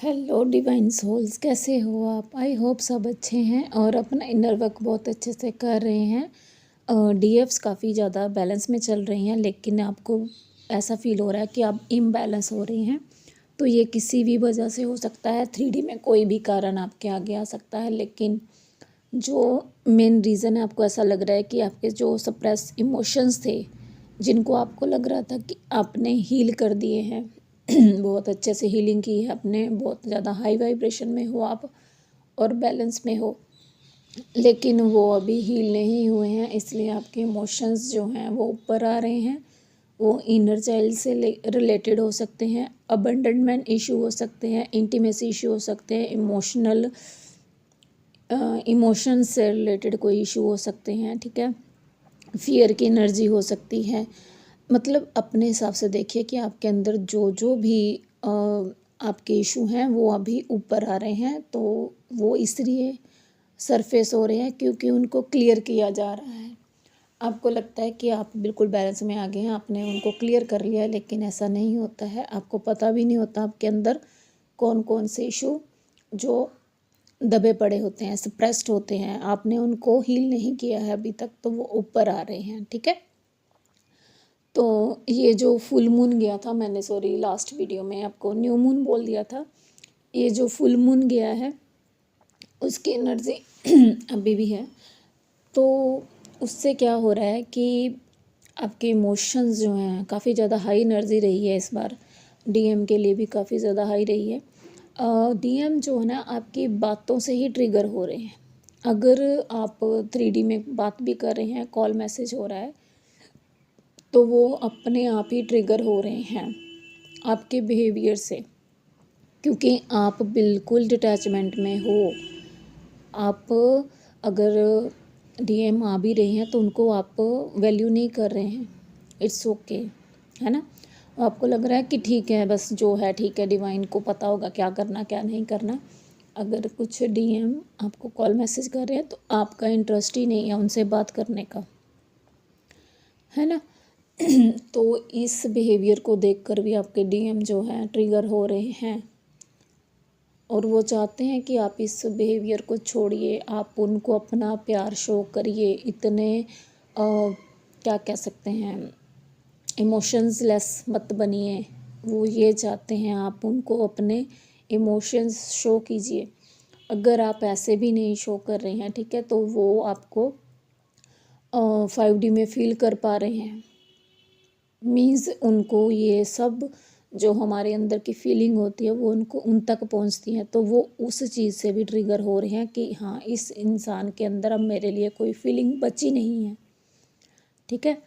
Hello divine souls, कैसे हो आप? आई होप सब अच्छे हैं और अपना इनर वर्क बहुत अच्छे से कर रहे हैं। डीएफ्स काफ़ी ज़्यादा बैलेंस में चल रही हैं, लेकिन आपको ऐसा फील हो रहा है कि आप इम्बैलेंस हो रही हैं। तो ये किसी भी वजह से हो सकता है। 3D में कोई भी कारण आपके आगे आ सकता है, लेकिन जो मेन रीज़न है, आपको ऐसा लग रहा है कि आपके जो सप्रेस इमोशंस थे, जिनको आपको लग रहा था कि आपने हील कर दिए हैं, बहुत अच्छे से हीलिंग की है आपने, बहुत ज़्यादा हाई वाइब्रेशन में हो आप और बैलेंस में हो, लेकिन वो अभी हील नहीं हुए हैं। इसलिए आपके इमोशंस जो हैं वो ऊपर आ रहे हैं। वो इनर चाइल्ड से रिलेटेड हो सकते हैं, अबंडनमेंट इशू हो सकते हैं, इंटीमेसी इशू हो सकते हैं, इमोशंस से रिलेटेड कोई इशू हो सकते हैं। ठीक है, फियर की एनर्जी हो सकती है। मतलब अपने हिसाब से देखिए कि आपके अंदर जो जो भी आपके इशू हैं वो अभी ऊपर आ रहे हैं। तो वो इसलिए सरफेस हो रहे हैं क्योंकि उनको क्लियर किया जा रहा है। आपको लगता है कि आप बिल्कुल बैलेंस में आ गए हैं, आपने उनको क्लियर कर लिया है, लेकिन ऐसा नहीं होता है। आपको पता भी नहीं होता आपके अंदर कौन कौन से इशू जो दबे पड़े होते हैं, सप्रेस्ड होते हैं, आपने उनको हील नहीं किया है अभी तक, तो वो ऊपर आ रहे हैं। ठीक है, तो ये जो फुल मून गया था, मैंने सॉरी लास्ट वीडियो में आपको न्यू मून बोल दिया था। ये जो फुल मून गया है उसकी एनर्जी अभी भी है। तो उससे क्या हो रहा है कि आपके इमोशंस जो हैं, काफ़ी ज़्यादा हाई एनर्जी रही है इस बार। डीएम के लिए भी काफ़ी ज़्यादा हाई रही है। डीएम जो है ना, आपकी बातों से ही ट्रिगर हो रहे हैं। अगर आप 3D में बात भी कर रहे हैं, कॉल मैसेज हो रहा है, तो वो अपने आप ही ट्रिगर हो रहे हैं आपके बिहेवियर से, क्योंकि आप बिल्कुल डिटैचमेंट में हो। आप अगर डीएम आ भी रहे हैं तो उनको आप वैल्यू नहीं कर रहे हैं। इट्स ओके, है ना। आपको लग रहा है कि ठीक है, बस जो है ठीक है, डिवाइन को पता होगा क्या करना क्या नहीं करना। अगर कुछ डीएम आपको कॉल मैसेज कर रहे हैं तो आपका इंटरेस्ट ही नहीं है उनसे बात करने का, है ना। तो इस बिहेवियर को देखकर भी आपके डीएम जो हैं ट्रिगर हो रहे हैं और वो चाहते हैं कि आप इस बिहेवियर को छोड़िए, आप उनको अपना प्यार शो करिए। इतने क्या कह सकते हैं, इमोशंस लेस मत बनिए। वो ये चाहते हैं आप उनको अपने इमोशंस शो कीजिए। अगर आप ऐसे भी नहीं शो कर रहे हैं, ठीक है, तो वो आपको 5D में फील कर पा रहे हैं। मीन्स उनको ये सब जो हमारे अंदर की फीलिंग होती है वो उनको उन तक पहुंचती है, तो वो उस चीज़ से भी ट्रिगर हो रहे हैं कि हाँ, इस इंसान के अंदर अब मेरे लिए कोई फीलिंग बची नहीं है। ठीक है,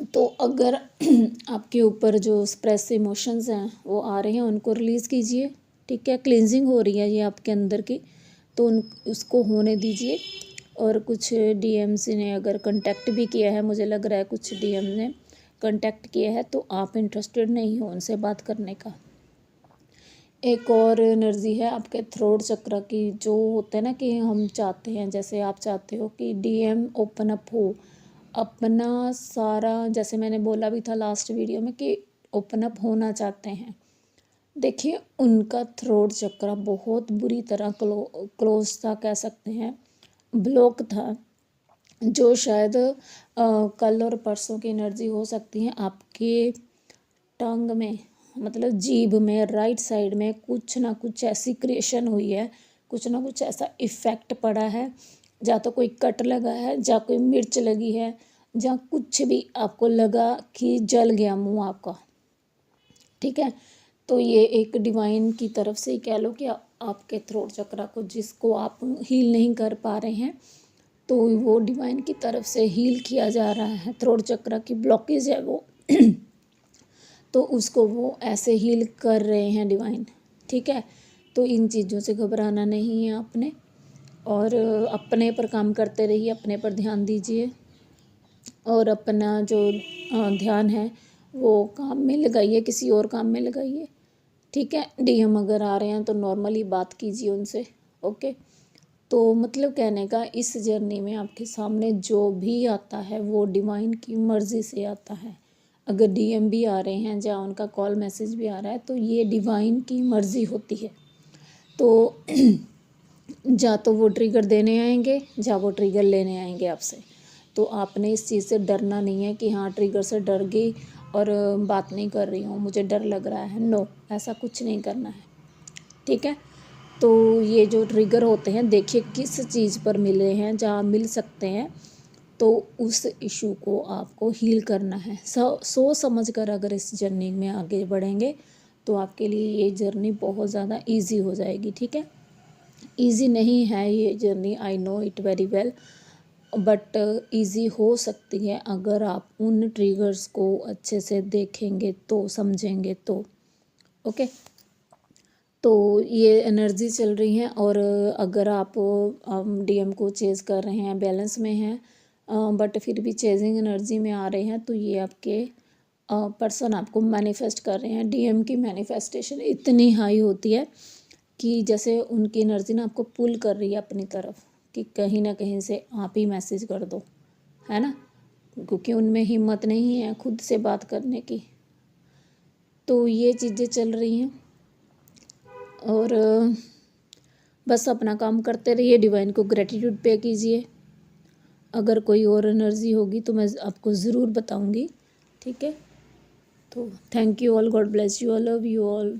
तो अगर आपके ऊपर जो स्प्रेस इमोशंस हैं वो आ रहे हैं, उनको रिलीज़ कीजिए। ठीक है, क्लींजिंग हो रही है ये आपके अंदर की, तो उसको होने दीजिए। और कुछ डीएम्स ने अगर कांटेक्ट भी किया है, मुझे लग रहा है कुछ डीएम ने कांटेक्ट किया है, तो आप इंटरेस्टेड नहीं हो उनसे बात करने का। एक और एनर्जी है आपके थ्रोट चक्र की, जो होता है ना कि हम चाहते हैं, जैसे आप चाहते हो कि डीएम ओपन अप हो अपना सारा, जैसे मैंने बोला भी था लास्ट वीडियो में कि ओपन अप होना चाहते हैं। देखिए, उनका थ्रोट चक्र बहुत बुरी तरह क्लोज था, कह सकते हैं ब्लॉक था, जो शायद कल और परसों की एनर्जी हो सकती है। आपके टंग में, मतलब जीभ में, राइट साइड में कुछ ना कुछ ऐसी क्रिएशन हुई है, कुछ ना कुछ ऐसा इफ़ेक्ट पड़ा है, या तो कोई कट लगा है, या कोई मिर्च लगी है, या कुछ भी आपको लगा कि जल गया मुंह आपका। ठीक है, तो ये एक डिवाइन की तरफ से ही कह लो कि आपके थ्रोट चक्र को, जिसको आप हील नहीं कर पा रहे हैं, तो वो डिवाइन की तरफ से हील किया जा रहा है। थ्रोट चक्र की ब्लॉकेज है वो तो उसको वो ऐसे हील कर रहे हैं डिवाइन। ठीक है, तो इन चीज़ों से घबराना नहीं है आपने, और अपने पर काम करते रहिए, अपने पर ध्यान दीजिए, और अपना जो ध्यान है वो काम में लगाइए, किसी और काम में लगाइए। ठीक है, डीएम अगर आ रहे हैं तो नॉर्मली बात कीजिए उनसे। ओके, तो मतलब कहने का, इस जर्नी में आपके सामने जो भी आता है वो डिवाइन की मर्ज़ी से आता है। अगर डीएम भी आ रहे हैं या उनका कॉल मैसेज भी आ रहा है, तो ये डिवाइन की मर्ज़ी होती है। तो या तो वो ट्रिगर देने आएंगे या वो ट्रिगर लेने आएंगे आपसे। तो आपने इस चीज़ से डरना नहीं है कि हाँ ट्रिगर से डर गई और बात नहीं कर रही हूँ, मुझे डर लग रहा है। नो, ऐसा कुछ नहीं करना है, ठीक है। तो ये जो ट्रिगर होते हैं, देखिए किस चीज़ पर मिले हैं, जहाँ मिल सकते हैं तो उस इशू को आपको हील करना है। सोच समझ कर अगर इस जर्नी में आगे बढ़ेंगे तो आपके लिए ये जर्नी बहुत ज़्यादा इजी हो जाएगी, ठीक है। इजी नहीं है ये journey, I know it very well, but easy हो सकती है अगर आप उन ट्रिगर्स को अच्छे से देखेंगे तो, समझेंगे तो। ओके, तो ये एनर्जी चल रही है। और अगर आप डीएम को चेज़ कर रहे हैं, बैलेंस में हैं, बट फिर भी चेजिंग एनर्जी में आ रहे हैं, तो ये आपके पर्सन आपको मैनिफेस्ट कर रहे हैं। डीएम की मैनिफेस्टेशन इतनी हाई होती है कि जैसे उनकी एनर्जी ना आपको पुल कर रही है अपनी तरफ, कि कहीं ना कहीं से आप ही मैसेज कर दो, है ना, क्योंकि उनमें हिम्मत नहीं है खुद से बात करने की। तो ये चीज़ें चल रही हैं और बस अपना काम करते रहिए, डिवाइन को ग्रेटिट्यूड पे कीजिए। अगर कोई और एनर्जी होगी तो मैं आपको ज़रूर बताऊंगी, ठीक है। तो thank you all, God bless you all, love you all.